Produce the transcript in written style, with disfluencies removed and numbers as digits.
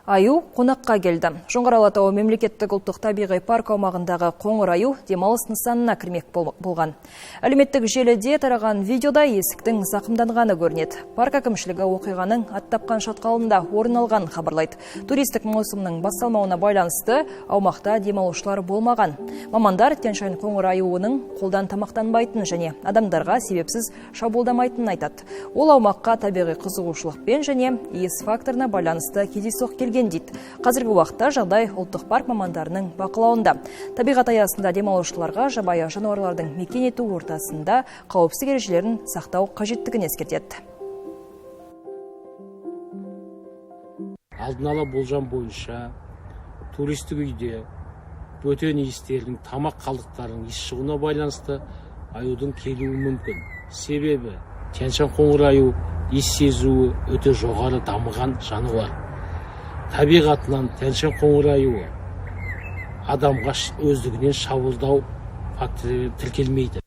Аю қонаққа келді. Жоңғар Алатауы мемлекеттік ұлттық табиғи парк аумағындағы қоңыр аю демалыс нысанына кірмек болған. Әлеуметтік желіде тараған видеода есіктің зақымданғаны көрінеді. Парк әкімшілігі оқиғаның аттапқан шатқалында орын алған хабарлайды. Туристік маусымның басталмауына байланысты аумақта демалушылар болмаған. Мамандар Тянь-Шань қоңыр аюының қолдан тамақтанбайтын және адамдарға себепсіз шабуылдамайтынын айтады. Ол аумаққа табиғи қызығушылықпен және иіс факторына байланысты кездейсоқ келген дейді. Қазіргі уақытта жағдай ұлттық парк мамандарының бақылауында. Табиғат аясында демалушыларға жабайы жануарлардың мекен ету ортасында қауіпсіздік ережелерін сақтау қажеттігін ескертеді. Алдын ала болжам бойынша туристік үйде бөтен иістердің, тамақ қалдықтарының иіс шығуына байланысты аюдың келуі мүмкін. Себебі Тянь-Шань қоңыр аю иіс сезуі өте жоғары дамыған жануар. Табиғатынан Тянь-Шань қоңыр аюы адамға өздігінен шабуылдау фактілері тіркелмейді.